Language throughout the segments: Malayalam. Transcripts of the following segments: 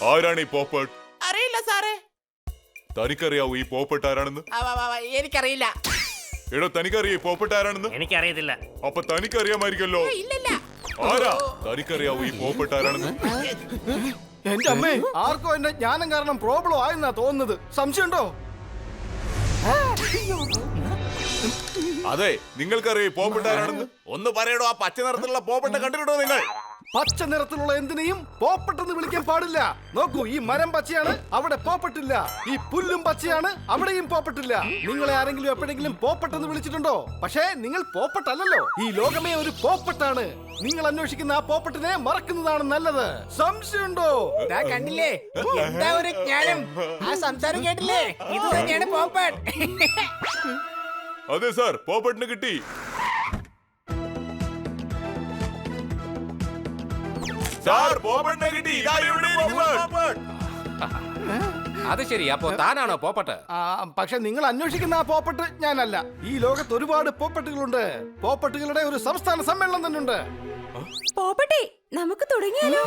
ആരാണ് ഈ പോപ്പട്ട്? അറിയില്ല സാറേ. തനിക്കറിയാവൂ ഈ പോപ്പട്ട് ആരാണെന്ന്? എനിക്കറിയില്ല. എടോ തനിക്കറിയാ ഈ പോപ്പട്ട് ആരാണെന്ന്? എനിക്കറിയത്തില്ല. അപ്പൊ തനിക്കറിയാമായിരിക്കല്ലോ. ഇല്ലല്ല. ആരാ തനിക്കറിയാവൂ ഈ പോപ്പട്ട് ആരാണെന്ന്? എന്റെ അമ്മേ, ആർക്കോ എന്റെ ജ്ഞാനം കാരണം പ്രോബ്ലം ആയെന്നാ തോന്നുന്നത്. സംശയമുണ്ടോ? അതെ, നിങ്ങൾക്കറിയാം ഈ പോപ്പട്ട് ആരാണെന്ന്? ഒന്ന് പറയടോ, ആ പച്ച നിറത്തിലുള്ള പോപ്പട്ട് കണ്ടിട്ടുണ്ടോ നിങ്ങൾ? പച്ച നിറത്തിലുള്ള എന്തിനേയും പോപ്പട്ടെന്ന് വിളിക്കാൻ പാടില്ല. നോക്കൂ, ഈ മരം പച്ചയാണ്, അവിടെ പോപ്പട്ടില്ല. ഈ പുല്ലും പച്ചയാണ്, അവിടെയും പോപ്പട്ടില്ല. നിങ്ങളെ ആരെങ്കിലും എപ്പോഴെങ്കിലും പോപ്പട്ടെന്ന് വിളിച്ചിട്ടുണ്ടോ? പക്ഷേ നിങ്ങൾ പോപ്പട്ടല്ലോ. ഈ ലോകമേ ഒരു പോപ്പട്ടാണ്. നിങ്ങൾ അന്വേഷിക്കുന്ന ആ പോപ്പട്ടിനെ മറക്കുന്നതാണ് നല്ലത്. സംശയമുണ്ടോ? കണ്ടില്ലേ, എന്താ ഒരു ജ്ഞാനം. ആ സംസാരം കേട്ടില്ലേ? ഇത് തന്നെയാണ് പോപ്പട്ട്. അതെ സാർ, പോപ്പട്ടിന് കിട്ടി. സാർ, പോപ്പട്ടിനെ കിട്ടി. ഇതാ ഇവിടെ ഇരിക്കുന്നു പോപ്പട്ട്. അത് ശരി, അപ്പോ താനാണോ പോപ്പട്ട്? പക്ഷെ നിങ്ങൾ അന്വേഷിക്കുന്ന ആ പോപ്പട്ട് ഞാനല്ല. ഈ ലോകത്ത് ഒരുപാട് പോപ്പട്ടുകളുണ്ട്. പോപ്പട്ടുകളുടെ ഒരു സംസ്ഥാന സമ്മേളനം തന്നെ ഉണ്ട്. പോപ്പട്ടെ, നമുക്ക് തുടങ്ങിയാലോ?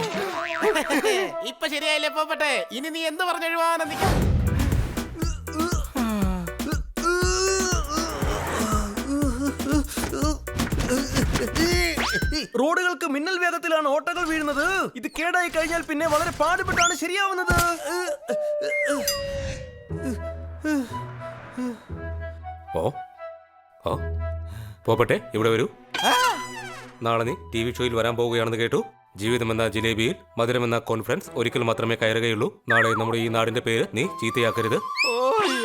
ഇപ്പൊ ശരിയായില്ലേ പോപ്പട്ടെ? ഇനി നീ എന്ത് പറഞ്ഞൊഴിവാണെന്നിക്ക. റോഡുകൾക്ക് മിന്നൽ വേഗത്തിലാണ് ഓട്ടകൾ വീഴുന്നത്. ഇത് കേടായി കഴിഞ്ഞാൽ പിന്നെ വളരെ പാടുപെട്ടാണ് ശരിയാവുന്നത്. ഓ ഓ പോപ്പട്ടെ, ഇവിടെ വരൂ. നാളെ നീ TV ഷോയിൽ വരാൻ പോവുകയാണെന്ന് കേട്ടു. ജീവിതം എന്ന ജിലേബിയിൽ മധുരം എന്ന കോൺഫറൻസ് ഒരിക്കൽ മാത്രമേ കയറുകയുള്ളൂ. നാളെ നമ്മുടെ ഈ നാടിന്റെ പേര് നീ ചീത്തയാക്കരുത്. ഓ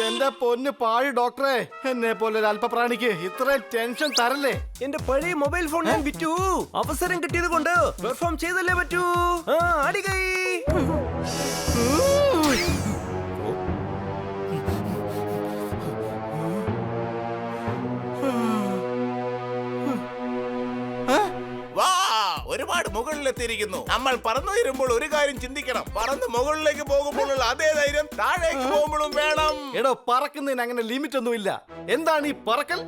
എന്റെ പൊന്ന് പാഴ് ഡോക്ടറെ, എന്നെ പോലെ ഒരു അല്പപ്രാണിക്ക് ഇത്രയും ടെൻഷൻ തരല്ലേ. എന്റെ പഴയ മൊബൈൽ ഫോൺ ഞാൻ വിറ്റു. അവസരം കിട്ടിയത് കൊണ്ട് പെർഫോം ചെയ്തല്ലേ പറ്റൂ. അടികൈ. ഒരുപാട് മുകളിലെത്തിയിരിക്കുന്നു. നമ്മൾ പറന്നു വരുമ്പോൾ ഒരു കാര്യം ചിന്തിക്കണം. പറന്ന് മുകളിലേക്ക് പോകുമ്പോഴുള്ള അതേ ധൈര്യം താഴേക്ക് പോകുമ്പോഴും വേണം. എടോ, പറക്കുന്നതിന് അങ്ങനെ ലിമിറ്റ് ഒന്നുമില്ല. എന്താണ് ഈ പറക്കൽ?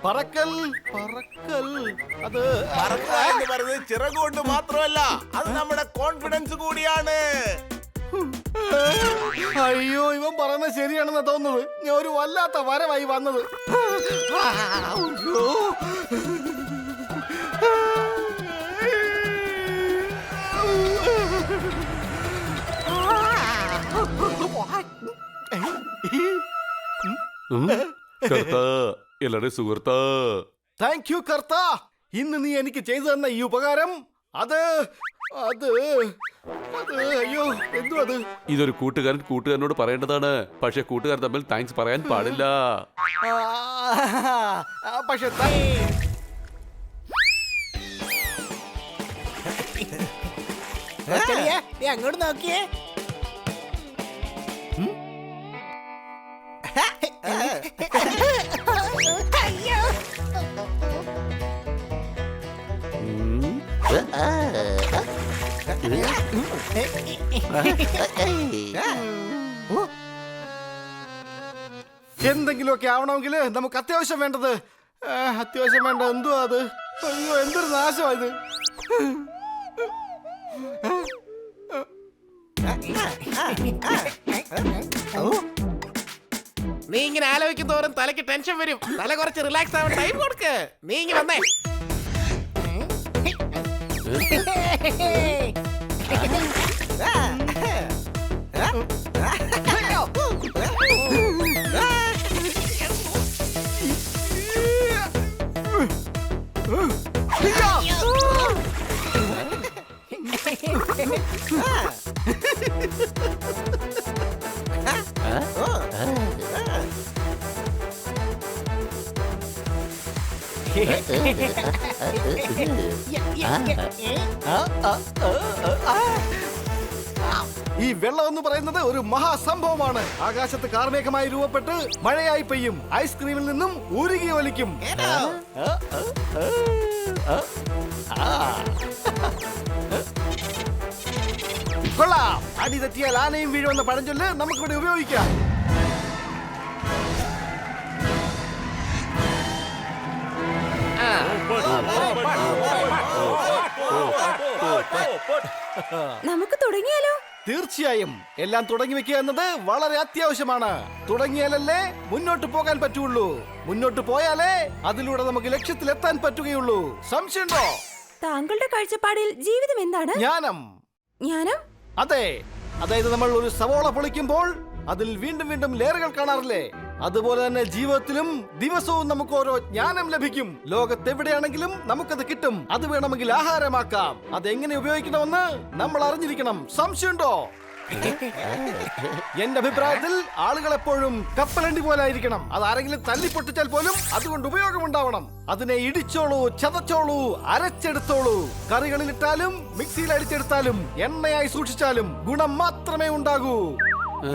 പറക്കൽ പറക്കൽ അത് പറക്കുക എന്ന് പറയുന്നത് ചിറകുകൊണ്ട് മാത്രമല്ല, അത് നമ്മുടെ കോൺഫിഡൻസ് കൂടിയാണ്. അയ്യോ, ഇവൻ പറയുന്നത് ശരിയാണെന്നാ തോന്നുന്നത്. ഞാൻ ഒരു വല്ലാത്ത വരവായി വന്നത്. അയ്യോ. എല്ലാരും സുഹൃത്ത. Thank you കർത്താ. ഇന്ന് നീ എനിക്ക് ചെയ്തു തന്ന ഈ ഉപകാരം അത് അത് അത് അയ്യോ, എന്തോ അത്. ഇതൊരു കൂട്ടുകാരനോട് പറയേണ്ടതാണ്. പക്ഷെ കൂട്ടുകാർ തമ്മിൽ താങ്ക്സ് പറയാൻ പാടില്ല. പക്ഷെ നീ അങ്ങോട്ട് നോക്കിയേ. അയ്യോ. എന്തെങ്കിലുമൊക്കെ ആവണമെങ്കിൽ നമുക്ക് അത്യാവശ്യം വേണ്ടത് എന്തുവാ അത്? അയ്യോ, എന്തൊരു നാശമായത്. നീ ഇങ്ങനെ ആലോചിക്കും തോറും തലയ്ക്ക് ടെൻഷൻ വരും. തല കുറച്ച് റിലാക്സ് ആവാൻ ടൈം കൊടുക്ക്. നീ ഇങ്ങനെ വന്നേ. ഈ വെള്ളം എന്ന് പറയുന്നത് ഒരു മഹാസംഭവമാണ്. ആകാശത്ത് കാർമേഘമായി രൂപപ്പെട്ട് മഴയായി പെയ്യും. ഐസ്ക്രീമിൽ നിന്നും ഉരുകി ഒലിക്കും. കൊള്ളാം. അടി തെറ്റിയാൽ ആനയും വീഴുമെന്ന പഴഞ്ചൊല്ല് നമുക്കിവിടെ ഉപയോഗിക്കാം. നമുക്ക് തുടങ്ങിയാലോ? തീർച്ചയായും എല്ലാം തുടങ്ങി വെക്കുക എന്നത് വളരെ അത്യാവശ്യമാണ്. തുടങ്ങിയാലല്ലേ മുന്നോട്ട് പോകാൻ പറ്റുള്ളൂ. മുന്നോട്ട് പോയാലേ അതിലൂടെ നമുക്ക് ലക്ഷ്യത്തിലെത്താൻ പറ്റുകയുള്ളൂ. സംശയമുണ്ടോ? താങ്കളുടെ കാഴ്ചപ്പാടിൽ ജീവിതം എന്താണ്? ജ്ഞാനം. ജ്ഞാനം? അതെ, അതായത് നമ്മൾ ഒരു സവോള പൊളിക്കുമ്പോൾ അതിൽ വീണ്ടും വീണ്ടും ലെയറുകൾ കാണാറില്ലേ? അതുപോലെ തന്നെ ജീവിതത്തിലും ദിവസവും നമുക്ക് ഓരോ ജ്ഞാനം ലഭിക്കും. ലോകത്തെവിടെയാണെങ്കിലും നമുക്കത് കിട്ടും. അത് വേണമെങ്കിൽ ആഹാരമാക്കാം. അതെങ്ങനെ ഉപയോഗിക്കണമെന്ന് നമ്മൾ അറിഞ്ഞിരിക്കണം. സംശയമുണ്ടോ? എന്റെ അഭിപ്രായത്തിൽ ആളുകൾ എപ്പോഴും കപ്പലണ്ടി പോലെ ആയിരിക്കണം. അത് ആരെങ്കിലും തല്ലിപ്പൊട്ടിച്ചാൽ പോലും അതുകൊണ്ട് ഉപയോഗമുണ്ടാവണം. അതിനെ ഇടിച്ചോളൂ, ചതച്ചോളൂ, അരച്ചെടുത്തോളൂ. കറികളിലിട്ടാലും മിക്സിയിൽ അടിച്ചെടുത്താലും എണ്ണയായി സൂക്ഷിച്ചാലും ഗുണം മാത്രമേ ഉണ്ടാകൂ.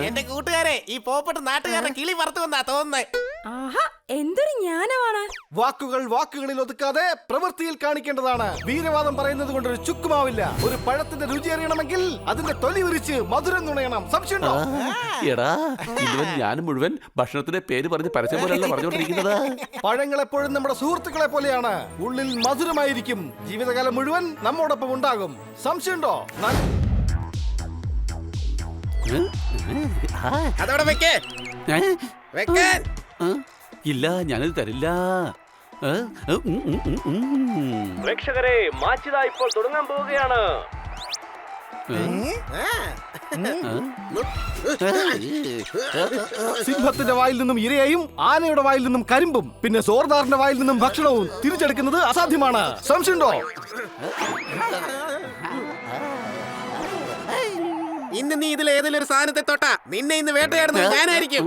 എന്റെ കൂട്ടുകാരെ, ഈ പോപ്പട്ട് നാട്ടുകാരുടെ കിളി പറത്തു വന്നാ തോന്നുന്നത്. ആഹാ, എന്തൊരു ജ്ഞാനമാണ്. വാക്കുകൾ വാക്കുകളിൽ ഒതുക്കാതെ പ്രവൃത്തിയിൽ കാണിക്കേണ്ടതാണ്. വീരവാദം പറയുന്നത് കൊണ്ട് ഒരു ചുക്കുമാവില്ല. ഒരു പഴത്തിന്റെ രുചി അറിയണമെങ്കിൽ അതിന്റെ തൊലി ഉരിച്ച് മധുരം നുണയണം. സംശയമുണ്ടോ? എടാ ഇവൻ ഞാനും മുഴുവൻ ഭക്ഷണത്തിന്റെ പേര് പറഞ്ഞ് പരസ്യം പോലെയല്ല പറഞ്ഞോണ്ടിരിക്കുന്നത്. പഴങ്ങൾ എപ്പോഴും നമ്മുടെ സുഹൃത്തുക്കളെ പോലെയാണ്. ഉള്ളിൽ മധുരമായിരിക്കും. ജീവിതകാലം മുഴുവൻ നമ്മോടൊപ്പം ഉണ്ടാകും. സംശയമുണ്ടോ? അതവിടെ വെക്കേ ഏ? വെക്കാൻ. ഇല്ല, ഞാനത് തരില്ല. പ്രേക്ഷകരെ, മാച്ച് ദാ ഇപ്പോൾ തുടങ്ങാൻ പോവുകയാണ്. സിംഹത്തിന്റെ വായിൽ നിന്നും ഇരയും ആനയുടെ വായിൽ നിന്നും കരിമ്പും പിന്നെ സോർദാറിന്റെ വായിൽ നിന്നും ഭക്ഷണവും തിരിച്ചെടുക്കുന്നത് അസാധ്യമാണ്. സംശയമുണ്ടോ? ഇന്ന് നീ ഇതിൽ ഏതെങ്കിലും ഒരു സാധനത്തെ തൊട്ടാ നിന്നെ ഇന്ന് വേട്ടയാടുന്നത് ഞാനായിരിക്കും.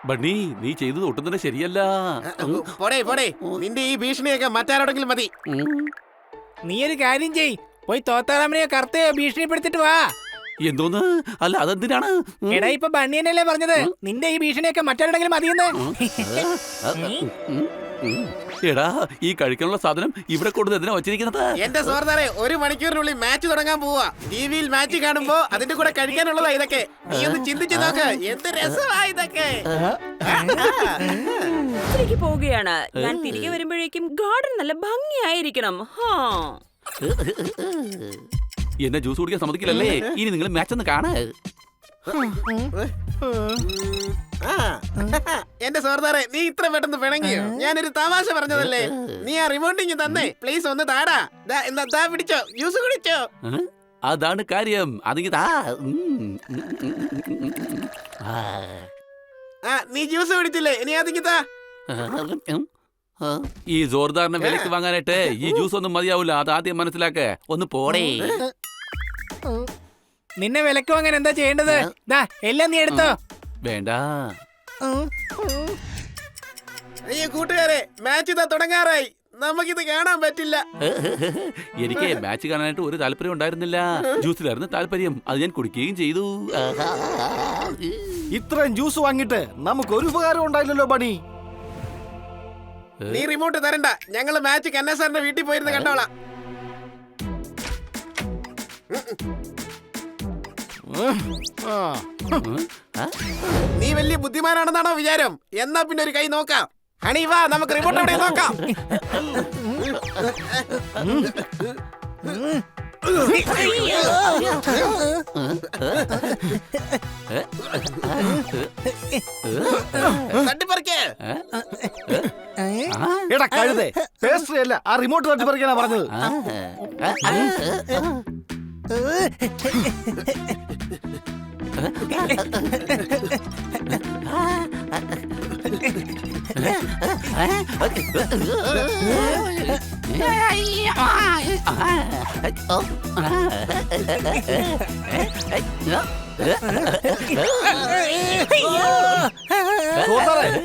ബണ്ണി, നീ ചെയ്തത് ഒട്ടും തന്നെ ശരിയല്ല. പോടേ പോടേ, നിന്റെ ഈ ഭീഷണിയൊക്കെ മറ്റാരോടെങ്കിലും മതി. നീ ഒരു കാര്യം ചെയ്, പോയി തോത്താറാമനെയോ കറുത്തയോ ഭീഷണിപ്പെടുത്തിട്ട് വാ. എന്തോന്ന്? അല്ല, അതെന്തിനാണ്? എടാ, ഇപ്പൊ ബണ്ണിയനല്ലേ പറഞ്ഞത് നിന്റെ ഈ ഭീഷണിയൊക്കെ മറ്റാരോടെങ്കിലും മതിയെന്ന്. എടാ, ഈ കഴിക്കാനുള്ള സാധനം ഇവിടെ കൊടുത്ത് എന്തിനാ വച്ചിരിക്കുന്നത്? എന്റെ സോർദാറെ, 1 മണിക്കൂറിനുള്ളിൽ മാച്ച് തുടങ്ങാൻ പോവാ. ടിവിയിൽ മാച്ച് കാണുമ്പോ അതിന്റെ കൂടെ കഴിക്കാനുള്ളതാ ഇതൊക്കെ. നീ ഒന്ന് ചിന്തിച്ചു നോക്ക്, എന്ത് രസമാ ഇതൊക്കെ. ഇതിലേക്ക് പോവുകയാണ്. ഞാൻ തിരികെ വരുമ്പോഴേക്കും ഗാർഡൻ നല്ല ഭംഗിയായിരിക്കണം. എന്നെ ജ്യൂസ് കുടിക്കാൻ സമ്മതിക്കില്ലല്ലേ? ഇനി നിങ്ങൾ മാച്ച് ഒന്ന് കാണാ. എന്റെ സോർദാറെ, നീ ഇത്ര പെട്ടെന്ന് പിണങ്ങിയോ? ഞാനൊരു തമാശ പറഞ്ഞതല്ലേ. നീ ആ റിമോട്ടിങ് തന്നെ പ്ലീസ് ഒന്ന് താടാ. എന്താ പിടിച്ചോ, ജ്യൂസ് കുടിച്ചോ. അതാണ് കാര്യം. അതെങ്കിൽ താ. നീ ജ്യൂസ് കുടിച്ചില്ലേ, ഇനി അതിങ്ങി താ. ഈ ജോർദാറിനെ വിലക്ക് വാങ്ങാനായിട്ട് ഈ ജ്യൂസ് ഒന്നും മതിയാവൂല. അത് ആദ്യം മനസ്സിലാക്ക. ഒന്ന് പോടേ. നിന്നെ വിലക്ക് വാങ്ങാൻ എന്താ ചെയ്യേണ്ടത്? ദാ എല്ലാം നീ എടുത്തോ. വേണ്ട. അയ്യോ കൂട്ടുകാരെ, മാച്ച് ഇതാ തുടങ്ങാറായി. നമുക്കിത് കാണാൻ പറ്റില്ല. എനിക്ക് മാച്ച് കാണാനായിട്ട് ഒരു താല്പര്യം ഉണ്ടായിരുന്നില്ല. ജ്യൂസിലായിരുന്നു താല്പര്യം. അത് ഞാൻ കുടിക്കുകയും ചെയ്തു. ഇത്രയും ജ്യൂസ് വാങ്ങിട്ട് നമുക്ക് ഒരു ഉപകാരം ഉണ്ടായില്ലല്ലോ ബണി. നീ റിമോട്ട് തരണ്ട, ഞങ്ങള് മാച്ച് കന്നസാറിന്റെ വീട്ടിൽ പോയിരുന്ന് കണ്ടോളാം. നീ വലിയ ബുദ്ധിമാനാണെന്നാണോ വിചാരം? എന്നാ പിന്നെ ഒരു കൈ നോക്കാം. ഹണി വാ, നമുക്ക് റിമോട്ട് എവിടെ നോക്കാം. തട്ടിപ്പറിക്കേ. എടാ കഴുതേ, പേസ്ട്രി അല്ല, ആ റിമോട്ട് തട്ടിപ്പറിക്കാനാ പറഞ്ഞത്.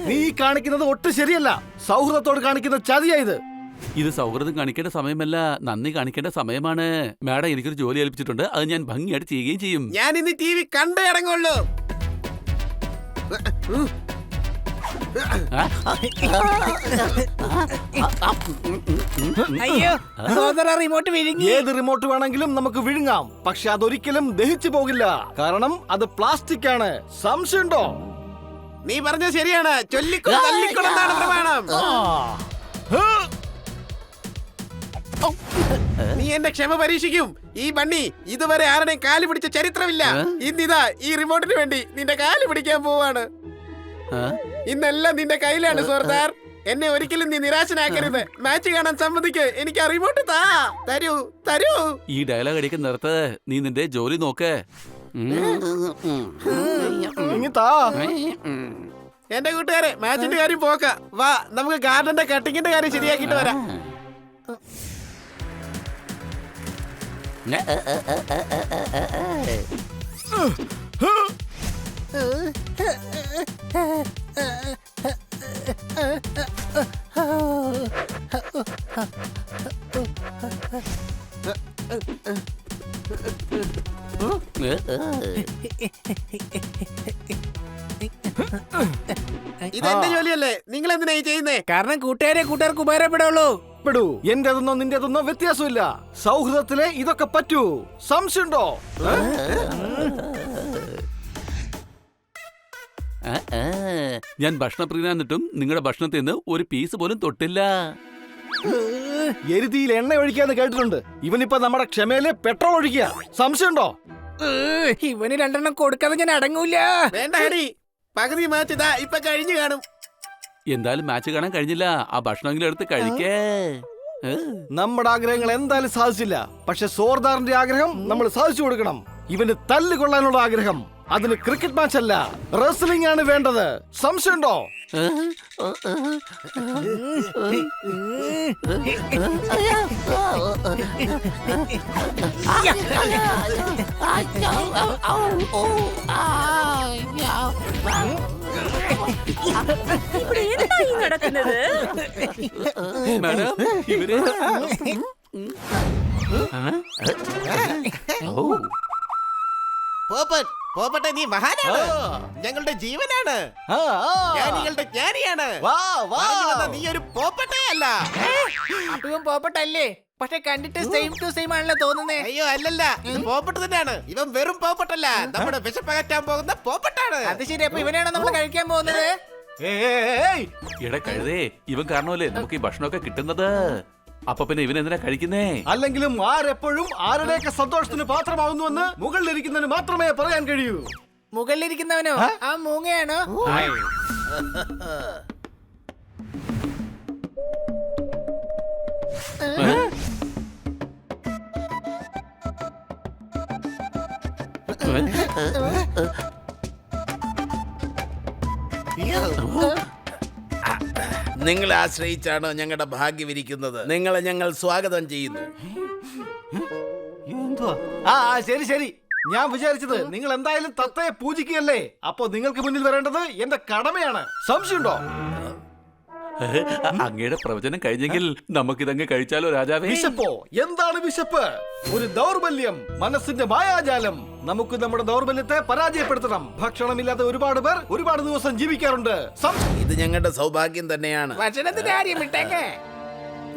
നീ കാണിക്കുന്നത് ഒട്ടും ശരിയല്ല. സൗഹൃദത്തോട് കാണിക്കുന്ന ചതിയായത്. ഇത് സൗഹൃദം കാണിക്കേണ്ട സമയമല്ല, നന്ദി കാണിക്കേണ്ട സമയമാണ്. മാഡം എനിക്കൊരു ജോലി ഏൽപ്പിച്ചിട്ടുണ്ട്. അത് ഞാൻ ഭംഗിയായിട്ട് ചെയ്യുകയും ചെയ്യും. ഞാൻ ഇന്ന് ടി വി കണ്ടേ അടങ്ങുള്ളൂ. അയ്യോ, സോദര റിമോട്ട് വിഴുങ്ങി. ഏത് റിമോട്ട് വേണമെങ്കിലും നമുക്ക് വിഴുങ്ങാം, പക്ഷെ അതൊരിക്കലും ദഹിച്ചു പോകില്ല. കാരണം അത് പ്ലാസ്റ്റിക് ആണ്. സംശയമുണ്ടോ? നീ പറഞ്ഞത് ശരിയാണ്. ചൊല്ലിക്കൊള്ളു തല്ലിക്കൊള്ളെന്നാണ് പ്രമാണം. നീ എന്റെ ക്ഷമ പരീക്ഷിക്കും. ഈ ബണ്ണി ഇതുവരെ ആരുടെയും കാല് പിടിച്ച ചരിത്രമില്ല. ഇന്നിതാ ഈ റിമോട്ടിന് വേണ്ടി നിന്റെ കാല് പിടിക്കാൻ പോവാണ്. ഇന്നെല്ലാം നിന്റെ കയ്യിലാണ് സർദാർ. എന്നെ ഒരിക്കലും നീ നിരാശനാക്കരുത്. മാച്ച് കാണാൻ സമ്മതിക്ക്. എനിക്ക് ആ റിമോട്ട് തരൂ തരൂ. ഈ ഡയലോഗ് അടിക്കാൻ നിർത്ത്. നീ നിന്റെ ജോലി നോക്ക്. എന്റെ കൂട്ടുകാരെ, മാച്ചിന്റെ കാര്യം പോക്ക. വാ, നമുക്ക് ഗാർഡന്റെ കട്ടിങ്ങിന്റെ കാര്യം ശരിയാക്കിട്ട് വരാം. ഇതെന്റെ ജോലിയല്ലേ, നിങ്ങൾ എന്തിനാ ഈ ചെയ്യുന്നേ? കാരണം കൂട്ടുകാർക്ക് ഉപകാരപ്പെടുള്ളൂ. എന്റേതെന്നോ നിന്റേതെന്നോ വ്യത്യാസമില്ല. സൗഹൃദത്തിലെ ഇതൊക്കെ പറ്റൂ. സംശയമുണ്ടോ? ഞാൻ ഭക്ഷണപ്രിയനാന്നിട്ടും നിങ്ങളുടെ ഭക്ഷണത്തിൽ നിന്ന് ഒരു പീസ് പോലും തൊട്ടില്ല. എരുതിയിൽ എണ്ണ ഒഴിക്കാന്ന് കേട്ടിട്ടുണ്ട്. ഇവനിപ്പോ നമ്മുടെ ക്ഷമയില് പെട്രോൾ ഒഴിക്കുക. സംശയമുണ്ടോ? ഇവന് 2 എണ്ണം കൊടുക്കാതെ ഞാൻ അടങ്ങൂല. വേണ്ട ഹരി, പകുതി മാച്ച് ഇതാ ഇപ്പൊ കഴിഞ്ഞു കാണും. എന്തായാലും മാച്ച് കാണാൻ കഴിഞ്ഞില്ല. ആ ഭക്ഷണമെങ്കിലും എടുത്ത് കഴിക്കേ. നമ്മുടെ ആഗ്രഹങ്ങൾ എന്തായാലും സാധിച്ചില്ല. പക്ഷെ സോർദാറിന്റെ ആഗ്രഹം നമ്മൾ സാധിച്ചു കൊടുക്കണം. ഇവന് തല്ല് കൊള്ളാനുള്ള ആഗ്രഹം. അതിന് ക്രിക്കറ്റ് മാച്ച് അല്ല, റെസ്ലിംഗ് ആണ് വേണ്ടത്. സംശയമുണ്ടോ? ഇവിടെ എന്തായി നടക്കുന്നത്? മാഡം, ഇവര് പോപ്പട്ടെ, നീ മഹാനാണ്. ഞങ്ങളുടെ ജീവനാണ്. ജ്ഞാനികളുടെ ജ്ഞാനിയാണ്. പറഞ്ഞു വന്ന നീ ഒരു പോപ്പട്ടയല്ല. അപ്പൊ ഇവൻ പോപ്പട്ടല്ലേ? പക്ഷെ കണ്ടിട്ട് സെയിം ടു സെയിം ആണല്ലോ തോന്നുന്നേ. അയ്യോ അല്ലല്ല, ഇത് പോപ്പട്ട് തന്നെയാണ്. ഇവൻ വെറും പോപ്പട്ടല്ല, നമ്മുടെ വിശപ്പകറ്റാൻ പോകുന്ന പോപ്പട്ടാണ്. അത് ശരി. അപ്പൊ ഇവനാണോ നമ്മൾ കഴിക്കാൻ പോകുന്നത്? എടാ കഴുതേ, ഇവൻ കാരണമല്ലേ നമുക്ക് ഈ ഭക്ഷണമൊക്കെ കിട്ടുന്നത്. അപ്പൊ പിന്നെ ഇവൻ എന്തിനാ കഴിക്കുന്നേ? അല്ലെങ്കിലും ആരെപ്പോഴും ആരുടെയൊക്കെ സന്തോഷത്തിന് പാത്രമാകുന്നുവെന്ന് മുകളിലിരിക്കുന്നതിന് മാത്രമേ പറയാൻ കഴിയൂ. മുകളിലിരിക്കുന്നവനോ? ആ മൂങ്ങയാണോ? നിങ്ങളെ ആശ്രയിച്ചാണ് ഞങ്ങളുടെ ഭാഗ്യമിരിക്കുന്നത്. നിങ്ങളെ ഞങ്ങൾ സ്വാഗതം ചെയ്യുന്നു. ശരി ശരി. ഞാൻ വിചാരിച്ചത് നിങ്ങൾ എന്തായാലും തത്തയെ പൂജിക്കുകയല്ലേ. അപ്പൊ നിങ്ങൾക്ക് മുന്നിൽ വരേണ്ടത് എന്റെ കടമയാണ്. സംശയമുണ്ടോ? അങ്ങയുടെ പ്രവചനം കഴിഞ്ഞെങ്കിൽ നമുക്കിതങ്ങ് കഴിച്ചാലോ രാജാവേ? വിശപ്പോ? എന്താണ് വിശപ്പ്? ഒരു ദൗർബല്യം, മനസ്സിന്റെ മായാജാലം. നമുക്ക് നമ്മുടെ ദൗർബല്യത്തെ പരാജയപ്പെടുത്തണം. ഭക്ഷണമില്ലാത്ത ഒരുപാട് പേർ ഒരുപാട് ദിവസം ജീവിക്കാറുണ്ട്. ഇത് ഞങ്ങളുടെ സൗഭാഗ്യം തന്നെയാണ്. ഭക്ഷണത്തിന്റെ കാര്യം വിട്ടേക്കേ.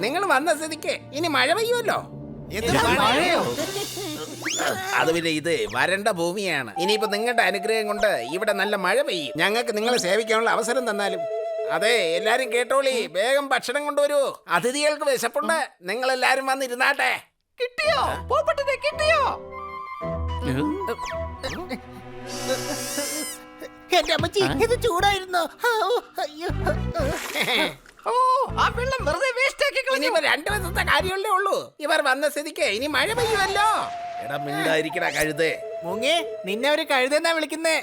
നിങ്ങൾ വന്ന സ്ഥിതിക്ക് ഇനി മഴ പെയ്യുമല്ലോ. അത് പിന്നെ ഇത് വരണ്ട ഭൂമിയാണ്. ഇനിയിപ്പോ നിങ്ങളുടെ അനുഗ്രഹം കൊണ്ട് ഇവിടെ നല്ല മഴ പെയ്യും. ഞങ്ങൾക്ക് നിങ്ങളെ സേവിക്കാനുള്ള അവസരം തന്നാലും. അതെ, എല്ലാരും കേട്ടോളി, വേഗം ഭക്ഷണം കൊണ്ടുവരൂ. അതിഥികൾക്ക് വിശപ്പുണ്ട്. നിങ്ങൾ എല്ലാരും വന്നിരുന്നാട്ടെ. കിട്ടിയോ? പോപ്പട്ടിനെ കിട്ടിയോ? എന്റെ അമ്മച്ചി, ഇത് ചൂടായിരുന്നു. ഓ, ആ വെള്ളം വെറുതെ വേസ്റ്റ് ആക്കി. ഇനിയിപ്പോ 2 ദിവസത്തെ കാര്യമല്ലേ ഉള്ളൂ. ഇവർ വന്ന സ്ഥിതിക്ക് ഇനി മഴ പെയ്യുമല്ലോ. എടാ മിണ്ടായിരിക്കടാ കഴുതേ. മൂങ്ങേ, നിന്നെ അവര് കഴുതെന്നാ വിളിക്കുന്നേ.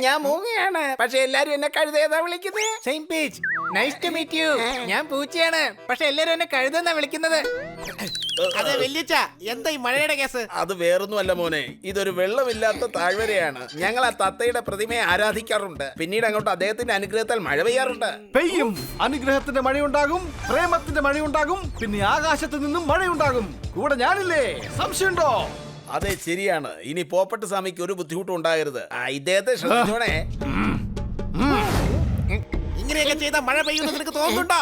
ഞാൻ മൂങ്ങയാണ്, പക്ഷെ എല്ലാരും എന്നെ കഴുതേതാ വിളിക്കുന്നത്. Same page. Nice to meet you. ഞാൻ പൂച്ചയാണ്, പക്ഷെ എല്ലാരും എന്നെ കഴുതെന്നാ വിളിക്കുന്നത്. അതെ വല്യച്ഛ, എന്താ ഈ മഴയുടെ കേസ്? അത് വേറൊന്നുമല്ല മോനെ, ഇതൊരു വെള്ളമില്ലാത്ത താഴ്വരയാണ്. ഞങ്ങൾ ആ തത്തയുടെ പ്രതിമയെ ആരാധിക്കാറുണ്ട്. പിന്നീട് അങ്ങോട്ട് അദ്ദേഹത്തിന്റെ അനുഗ്രഹത്താൽ മഴ പെയ്യാറുണ്ട്. പെയ്യും. അനുഗ്രഹത്തിന്റെ മഴയുണ്ടാകും, പ്രേമത്തിന്റെ മഴയുണ്ടാകും, പിന്നെ ആകാശത്ത് നിന്നും മഴയുണ്ടാകും. കൂടെ ഞാനില്ലേ? സംശയമുണ്ടോ? അതെ ശരിയാണ്. ഇനി പോപ്പട്ട് സ്വാമിക്ക് ഒരു ബുദ്ധിമുട്ടും ഉണ്ടാകരുത്. ഇദ്ദേഹത്തെ ശ്രദ്ധിച്ചോണേ. ഇങ്ങനെയൊക്കെ ചെയ്താൽ മഴ പെയ്യുമെന്ന് നിനക്ക് തോന്നുന്നുണ്ടോ?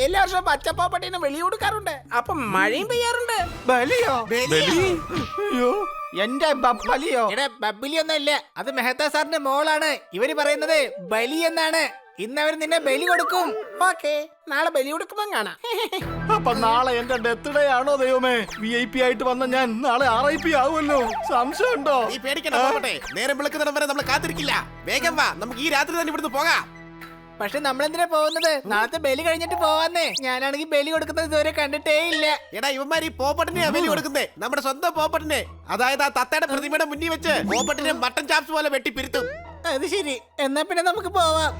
എല്ലാ വർഷവും പച്ചപ്പോപ്പട്ടിനെ വെളി കൊടുക്കാറുണ്ട്. അപ്പൊ മഴയും പെയ്യാറുണ്ട്. ബലിയോ? എന്റെ ബലിയോ? എടാ, ബബ്ബിലി ഒന്നും ഇല്ല. അത് മെഹത്ത സാറിന്റെ മോളാണ്. ഇവര് പറയുന്നത് ബലി എന്നാണ്. ഇന്ന് അവർ നിന്നെ ബലി കൊടുക്കും. ഓക്കെ, നാളെ ബലി കൊടുക്കുമ്പോ കാണാം. അപ്പൊ നാളെ എന്റെ ഡെത്ത് ഡേ ആണോ ദൈവമേ? VIP ആയിട്ട് വന്ന ഞാൻ നാളെ RIP ആവുമല്ലോ. സംശയമുണ്ടോ? നീ പേടിക്കണ്ട പോകട്ടെ. നേരം വിളിക്കുന്നിടം വരെ നമ്മൾ കാത്തിരിക്കില്ല. വേഗം വാ, നമുക്ക് ഈ രാത്രി തന്നെ ഇവിടുന്ന് പോകാം. പക്ഷെ നമ്മളെന്തിനാ പോകുന്നത്? നാളത്തെ ബലി കഴിഞ്ഞിട്ട് പോവാന്നേ. ഞാനാണെങ്കിൽ ബലി കൊടുക്കുന്നത് ഇതുവരെ കണ്ടിട്ടേ ഇല്ല. എടാ ഇവന്മാർ ഈ പോപ്പട്ടിനെ ബലി കൊടുക്കുന്നേ, നമ്മുടെ സ്വന്തം പോപ്പട്ടിനെ. അതായത് ആ തത്തയുടെ പ്രതിമയുടെ മുന്നിൽ വെച്ച് പോപ്പട്ടിനെ മട്ടൻ ചാപ്സ് പോലെ വെട്ടി പിരുത്തും. അത് ശരി, എന്നാ പിന്നെ നമുക്ക് പോവാം.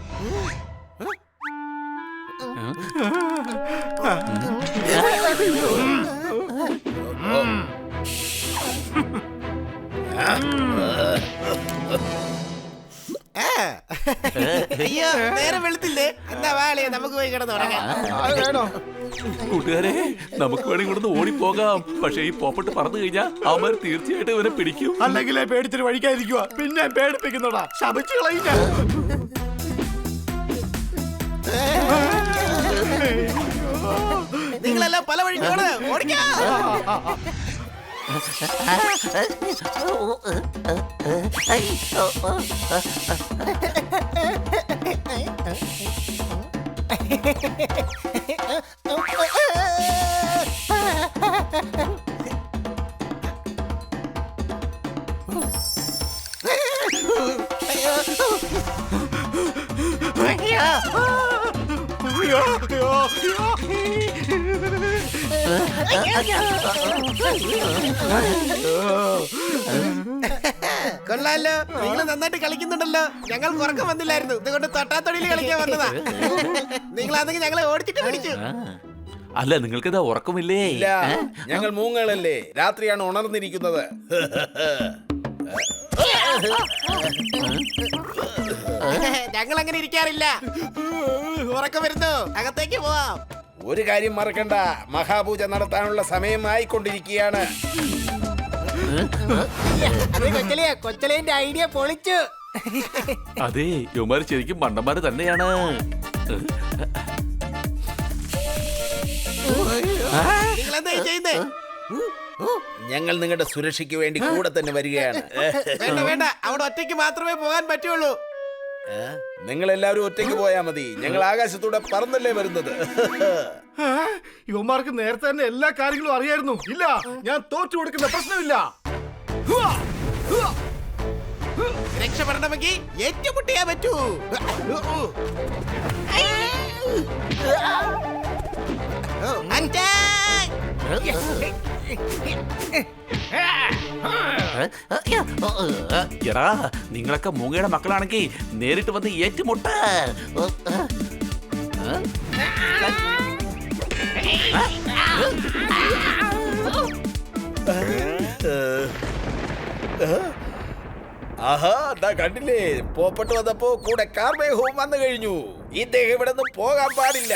അയ്യോ, നേരം വെളുത്തില്ലേ? എന്താ വാളിയെ, നമുക്ക് പോയി കിടന്നു തുടങ്ങാം. വേണോ? കൂട്ടുകാരെ, നമുക്ക് വേണമെങ്കിൽ ഇവിടുന്ന് ഓടിപ്പോകാം. പക്ഷെ ഈ പോപ്പട്ട് പറന്നു കഴിഞ്ഞാൽ അവന്മാർ തീർച്ചയായിട്ടും ഇവനെ പിടിക്കും. അല്ലെങ്കിലേ പേടിച്ചിട്ട് വഴിക്കാതിരിക്കുക. പിന്നെ പേടിപ്പിക്കുന്നോടാ, ശപിച്ചു കളയില്ല. നിങ്ങളെല്ലാം പല വഴിക്കാണ് ഓടിക്കാം. കൊള്ളാലോ, നിങ്ങൾ നന്നായിട്ട് കളിക്കുന്നുണ്ടല്ലോ. ഞങ്ങൾ ഉറക്കം വന്നില്ലായിരുന്നു, ഇതുകൊണ്ട് തൊട്ടാത്തൊടിയിൽ കളിക്കാൻ വന്നതാ. നിങ്ങളാണെങ്കിൽ ഞങ്ങളെ ഓടിച്ചിട്ട് പിടിച്ചു. അല്ല, നിങ്ങൾക്കിതാ ഉറക്കമില്ലേ? ഞങ്ങൾ മൂങ്ങളല്ലേ, രാത്രിയാണ് ഉണർന്നിരിക്കുന്നത്. ഞങ്ങൾ അങ്ങനെ ഇരിക്കാറില്ല. ഉറക്കം വരുന്നു, അകത്തേക്ക് പോവാം. ഒരു കാര്യം മറക്കണ്ട, മഹാപൂജ നടത്താനുള്ള സമയം ആയിക്കൊണ്ടിരിക്കുകയാണ്. കൊച്ചലേന്റെ ഐഡിയ പൊളിച്ചു. അതെ, ഇവന്മാര് ശരിക്കും മണ്ടന്മാര് തന്നെയാണ്. നിങ്ങൾ എന്താ ചെയ്യുന്നേ? ഞങ്ങൾ നിങ്ങളുടെ സുരക്ഷയ്ക്ക് വേണ്ടി കൂടെ തന്നെ വരികയാണ്. വേണ്ട വേണ്ട, അവിടെ ഒറ്റയ്ക്ക് മാത്രമേ പോകാൻ പറ്റുള്ളൂ. നിങ്ങൾ എല്ലാവരും ഒറ്റയ്ക്ക് പോയാ മതി. ഞങ്ങൾ ആകാശത്തൂടെ പറന്നല്ലേ വരുന്നത്. ഇവന്മാർക്ക് നേരത്തെ തന്നെ എല്ലാ കാര്യങ്ങളും അറിയായിരുന്നു. ഇല്ല, ഞാൻ തോറ്റു കൊടുക്കുന്ന പ്രശ്നമില്ല. രക്ഷപ്പെടണമെങ്കിൽ ഏറ്റുമുട്ടിയാ പറ്റൂ. എടാ, നിങ്ങളൊക്കെ മൂങ്ങയുടെ മക്കളാണെങ്കിൽ നേരിട്ട് വന്ന് ഏറ്റുമുട്ട. ആഹാ, ദാ കണ്ടില്ലേ, പോപ്പട്ട് വന്നപ്പോ കൂടെ കാർമേഘവും വന്നു കഴിഞ്ഞു. ഇദ്ദേഹം ഇവിടെ നിന്ന് പോകാൻ പാടില്ല.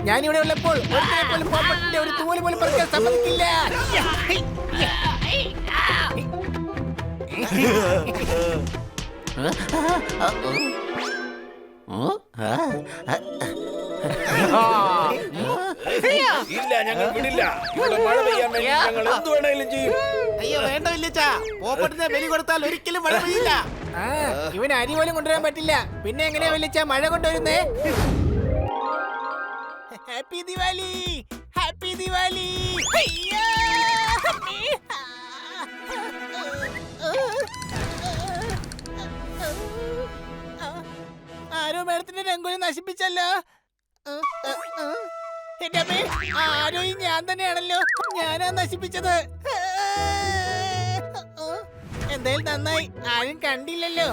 ഞാനിവിടെ ഉള്ളപ്പോൾ ഒരുത്തനെ പോലും പോപ്പട്ടിന്റെ ഒരു തൂവല് പോലും പറിക്കാൻ സമ്മതിക്കില്ല. ഇല്ല, ഞങ്ങൾ വിടില്ല. ഇവിടെ മഴ പെയ്യാൻ വേണ്ടി ഞങ്ങൾ എന്ത് വേണേലും ചെയ്യും. അയ്യോ വേണ്ട വല്യച്ചാ, പോപ്പട്ടിനെ ബലി കൊടുത്താൽ ഒരിക്കലും മഴ പെയ്യില്ല. ഇവന് അരി പോലും കൊണ്ടുവരാൻ പറ്റില്ല. പിന്നെ എങ്ങനെയാ വലിച്ച മഴ കൊണ്ടുവരുന്നേ? Happy Diwali, happy Diwali. ആരോ മേഡത്തിന്റെ രംഗോലി നശിപ്പിച്ചല്ലോ. എന്റെ അമ്മേ, ആരോ ഈ ഞാൻ തന്നെയാണല്ലോ. ഞാനാ നശിപ്പിച്ചത്. എന്തായാലും നന്നായി, ആരും കണ്ടില്ലല്ലോ.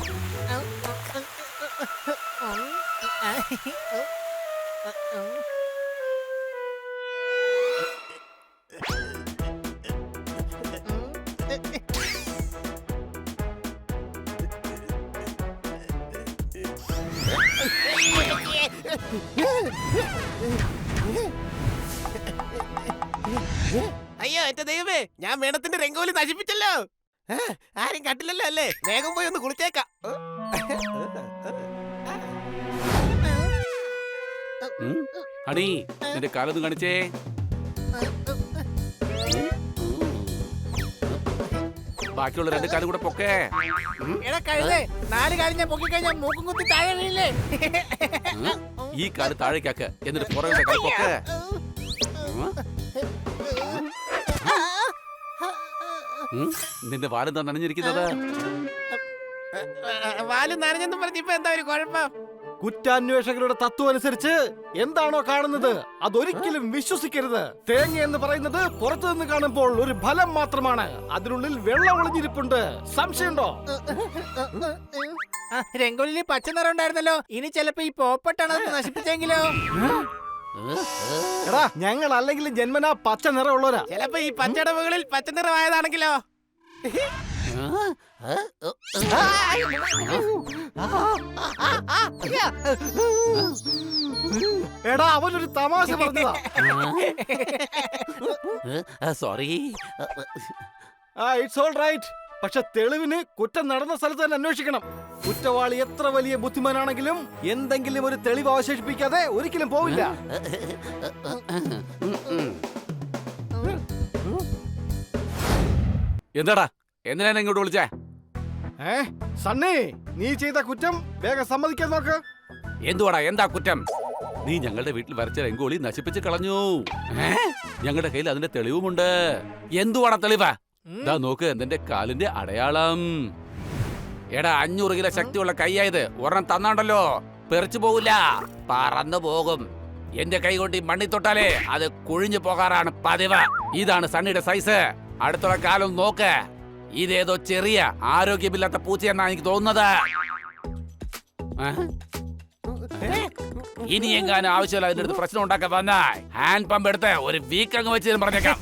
അയ്യോ എന്റെ ദൈവമേ, ഞാൻ മേഡത്തിന്റെ രംഗോലി നശിപ്പിച്ചല്ലോ. ആരും കണ്ടില്ലല്ലോ അല്ലേ? വേഗം പോയി ഒന്ന് കുളിച്ചേക്കാം. ഹണി നിന്റെ കാലൊന്ന് കാണിച്ചേ. ബാക്കിയുള്ള 2 കാലും കൂടെ പൊക്കേ. എടാ കഴുതേ, 4 കാലം ഞാൻ പൊക്കി കഴിഞ്ഞാൽ മൂക്കും കുത്തി താഴെ വീഴില്ലേ? ഈ കാല് താഴേക്കാക്ക്, എന്നിട്ട് പുറകെ കാല് പൊക്കേ. നിന്റെ വാലെന്താ നനഞ്ഞിരിക്കുന്നത്? വാല് നനഞ്ഞെന്ന് പറഞ്ഞ് ഇപ്പൊ എന്താ ഒരു കുഴപ്പം? കുറ്റാന്വേഷകരുടെ തത്വം അനുസരിച്ച് എന്താണോ കാണുന്നത് അതൊരിക്കലും വിശ്വസിക്കരുത്. തേങ്ങ എന്ന് പറയുന്നത് പുറത്തു നിന്ന് കാണുമ്പോൾ ഒരു ഫലം മാത്രമാണ്. അതിനുള്ളിൽ വെള്ളം ഒളിഞ്ഞിരിപ്പുണ്ട്. സംശയമുണ്ടോ? രംഗോലിയിൽ പച്ച നിറം ഉണ്ടായിരുന്നല്ലോ. ഇനി ചിലപ്പോ ഈ പോപ്പട്ടാണ് അത് നശിപ്പിച്ചെങ്കിലോ? എടാ, ഞങ്ങൾ അല്ലെങ്കിലും ജന്മനാ പച്ച നിറമുള്ളവരാ. ചിലപ്പോ ഈ പച്ചയുടെ മുകളിൽ പച്ച നിറമായതാണെങ്കിലോ? എടാ, അവനൊരു തമാശ പറഞ്ഞതാ. സോറി. It's all right. പക്ഷെ തെളിവിന് കുറ്റം നടന്ന സ്ഥലത്ത് തന്നെ അന്വേഷിക്കണം. കുറ്റവാളി എത്ര വലിയ ബുദ്ധിമാനാണെങ്കിലും എന്തെങ്കിലും ഒരു തെളിവ് അവശേഷിപ്പിക്കാതെ ഒരിക്കലും പോവില്ല. എന്താടാ, എന്തിനാ ഇങ്ങോട്ട് വിളിച്ചേ? സണ്ണി, നീ ചെയ്ത കുറ്റം വേഗം സമ്മതിക്കാൻ നോക്ക്. എന്തുവാടാ, എന്താ കുറ്റം? നീ ഞങ്ങളുടെ വീട്ടിൽ വരച്ച രംഗോളി നശിപ്പിച്ച് കളഞ്ഞു. ഞങ്ങളുടെ കയ്യിൽ അതിന്റെ തെളിവുമുണ്ട്. എന്തുവാടാ തെളിവ്? ദാ നോക്ക്, നിന്റെ കാലിന്റെ അടയാളം. എടാ, 500 കിലോ ശക്തിയുള്ള കൈയായത്. ഒരെണ്ണം തന്നാണ്ടല്ലോ, പെറിച്ചു പോകില്ല, പറന്നു പോകും. എന്റെ കൈ കൊണ്ട് ഈ മണ്ണി തൊട്ടാലേ അത് കുഴിഞ്ഞു പോകാറാണ് പതിവ്. ഇതാണ് സണ്ണിയുടെ സൈസ്. അടുത്തുള്ള കാലം നോക്ക്. ഇതേതോ ചെറിയ ആരോഗ്യമില്ലാത്ത പൂച്ചയെന്നാ എനിക്ക് തോന്നുന്നത്. ഇനി എങ്ങാനും ആവശ്യമില്ല അതിന്റെ അടുത്ത് പ്രശ്നം ഉണ്ടാക്കാൻ വന്നാൽ ഹാൻഡ് പമ്പ് എടുത്ത് ഒരു വീക്ക് അങ്ങ് വെച്ച് പറഞ്ഞേക്കാം.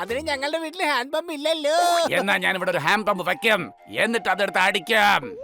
അതിന് ഞങ്ങളുടെ വീട്ടിൽ ഹാൻഡ് പമ്പ് ഇല്ലല്ലോ. എന്നാ ഞാൻ ഇവിടെ ഒരു ഹാൻഡ് പമ്പ് വയ്ക്കും, എന്നിട്ട് അതെടുത്ത് അടിക്കാം.